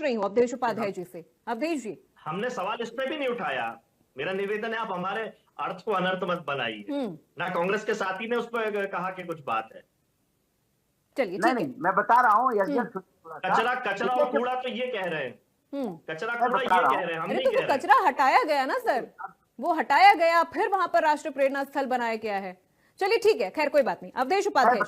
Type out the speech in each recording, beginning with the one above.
रही हूँ अवधेश उपाध्याय जी से। अवधेश जी, हमने सवाल इस पे भी नहीं उठाया। मेरा निवेदन है, आप हमारे अर्थ को अनर्थ मत बनाइए। ना कांग्रेस के साथी ने उस पर कहा कि कुछ बात है। चलिए नहीं ठीक है। नहीं, मैं बता रहा हूँ कचरा कचरा और कूड़ा तो ये कह रहे हैं, कचरा कूड़ा ये कह रहे हैं, हम अरे नहीं तो कह वो रहे। कचरा हटाया गया ना सर, वो हटाया गया, फिर वहां पर राष्ट्रीय प्रेरणा स्थल बनाया गया है। चलिए ठीक है, खैर कोई बात नहीं। अवधेश उपाध्याय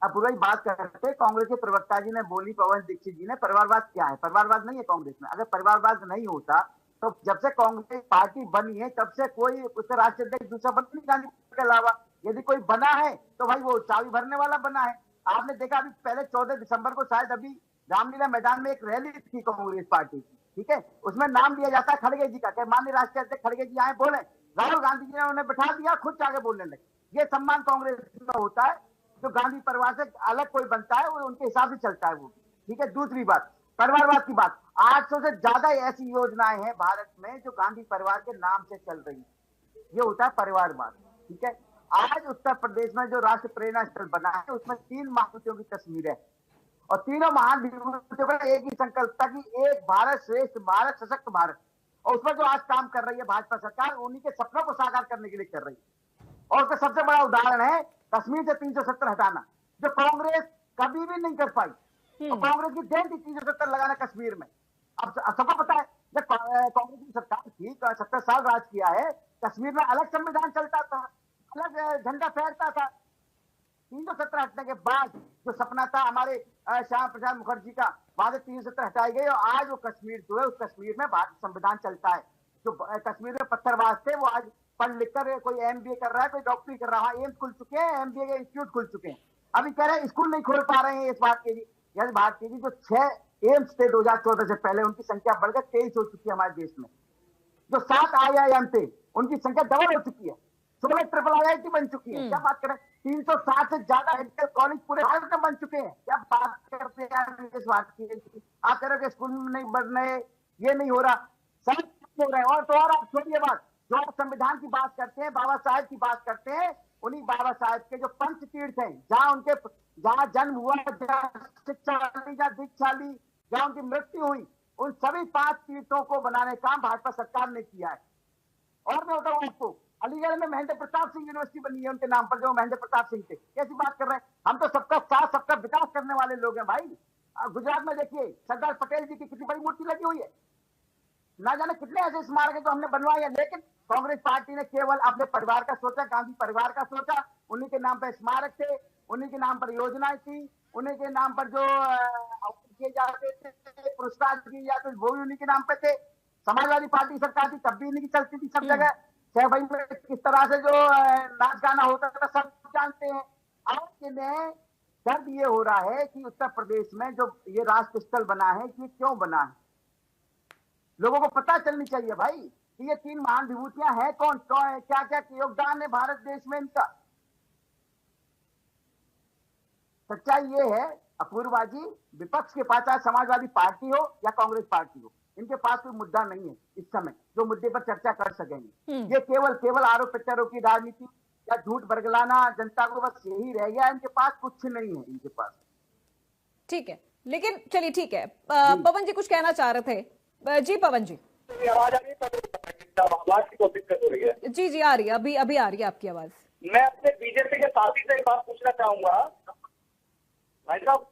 अब पूरा ही बात करते, कांग्रेस के प्रवक्ता जी ने बोली, पवन दीक्षित जी ने, परिवारवाद क्या है? परिवारवाद नहीं है कांग्रेस में। अगर परिवारवाद नहीं होता तो जब से कांग्रेस पार्टी बनी है तब से कोई उसका राष्ट्रीय अध्यक्ष दूसरा बना नहीं गांधी के अलावा। यदि कोई बना है तो भाई वो चाबी भरने वाला बना है। आपने देखा अभी पहले 14 दिसंबर को शायद अभी रामलीला मैदान में एक रैली थी कांग्रेस पार्टी की, ठीक है, उसमें नाम लिया जाता है खड़गे जी का, माननीय राष्ट्रीय अध्यक्ष खड़गे जी आए बोले, राहुल गांधी जी ने उन्हें बिठा दिया, खुद आगे बोलने लगे। ये सम्मान कांग्रेस में होता है। जो गांधी परिवार से अलग कोई बनता है वो उनके हिसाब से चलता है वो, ठीक है। दूसरी बात, परिवारवाद की बात, 800 से ज्यादा ऐसी योजनाएं हैं भारत में जो गांधी परिवार के नाम से चल रही है। ये होता है परिवारवाद, ठीक है। आज उत्तर प्रदेश में जो राष्ट्र प्रेरणा स्थल बना है उसमें 3 महापुरुषों की तस्वीर है और तीनों महान विभूतियों का एक ही संकल्प था कि एक भारत श्रेष्ठ भारत सशक्त भारत। और उसमें जो आज काम कर रही है भाजपा सरकार, उन्हीं के सपनों को साकार करने के लिए कर रही है। और उसका सबसे बड़ा उदाहरण है कश्मीर से 370 हटाना, जो कांग्रेस कभी भी नहीं कर पाई। और कांग्रेस की देन थी 370 लगाना कश्मीर में। अब सबको पता है जब कांग्रेस की सरकार थी 70 साल राज किया है, कश्मीर में अलग संविधान चलता था, अलग झंडा फहरता था। 370 हटने के बाद जो सपना था हमारे श्यामा प्रसाद मुखर्जी का, बाद 370 हटाई गई और आज वो कश्मीर जो है उस कश्मीर में भारत संविधान चलता है। जो कश्मीर में पत्थरबाज थे वो आज पढ़ लिख कर कोई एमबीए कर रहा है, कोई डॉक्टरी कर रहा है, एम्स खुल चुके हैं, एमबीए के इंस्टीट्यूट खुल चुके हैं। अभी कह रहे हैं स्कूल नहीं खोल पा रहे हैं इस बात के लिए। यानी भारत के जो 6 एम्स थे 2014 से पहले, उनकी संख्या बढ़कर 23 हो चुकी है हमारे देश में। जो 7 IIM थे उनकी संख्या डबल हो चुकी है, 16 ट्रिपल IIT बन चुकी है। क्या बात करें, 360 से ज्यादा मेडिकल कॉलेज पूरे भारत में बन चुके हैं। क्या बात करते हैं इस बात की? आप कह रहे हो स्कूल में नहीं बढ़ रहे, ये नहीं हो रहा, सब हो रहे हैं। और तो और आप छोड़िए बात, जो आप संविधान की बात करते हैं, बाबा साहेब की बात करते हैं, उन्हीं बाबा साहेब के जो पंच तीर्थ हैं, जहां जन्म हुआ, जहां शिक्षा ली, जहां दीक्षा ली, जहां उनकी मृत्यु हुई, उन सभी 5 तीर्थों को बनाने का काम भाजपा सरकार ने किया है। और मैं बताऊं आपको, अलीगढ़ में महेंद्र प्रताप सिंह यूनिवर्सिटी बनी है उनके नाम पर, जो महेंद्र प्रताप सिंह थे। कैसी बात कर रहे हैं? हम तो सबका साथ सबका विकास करने वाले लोग हैं भाई। गुजरात में देखिए सरदार पटेल जी की कितनी बड़ी मूर्ति लगी हुई है, ना जाने कितने ऐसे स्मारक जो हमने बनवाए हैं। लेकिन कांग्रेस पार्टी ने केवल अपने परिवार का सोचा, गांधी परिवार का सोचा। उन्हीं के नाम पर स्मारक थे, उन्हीं के नाम पर योजनाएं थी, उन्हीं के नाम पर जो किए जाते थे, पुरस्कार दिए जाते थे, वो भी उन्हीं के नाम पे थे। समाजवादी पार्टी सरकार थी तब भी इन्हीं की चलती थी सब जगह। चाहे भाई में किस तरह से जो नाच गाना होता था सब जानते हैं। आज में दर्द ये हो रहा है कि उत्तर प्रदेश में जो ये राष्ट्र स्थल बना है, ये क्यों बना है? लोगों को पता चलनी चाहिए भाई कि ये 3 महान विभूतियां हैं कौन, क्या क्या योगदान है भारत देश में इनका। सच्चाई ये है अपूर्वा जी, विपक्ष के पास चाहे समाजवादी पार्टी हो या कांग्रेस पार्टी हो, इनके पास कोई मुद्दा नहीं है इस समय जो मुद्दे पर चर्चा कर सकेंगे। ये केवल आरोप प्रत्यारोप की राजनीति या झूठ बरगलाना जनता को, बस यही रह गया। इनके पास कुछ नहीं है इनके पास। ठीक है, लेकिन चलिए ठीक है। पवन जी कुछ कहना चाह रहे थे। जी पवन जी, आवाज आ रही है? आवाज की कोशिश कर रही है। जी जी आ रही है, अभी आ रही है आपकी आवाज। मैं अपने बीजेपी के साथी से एक बात पूछना चाहूंगा भाई साहब,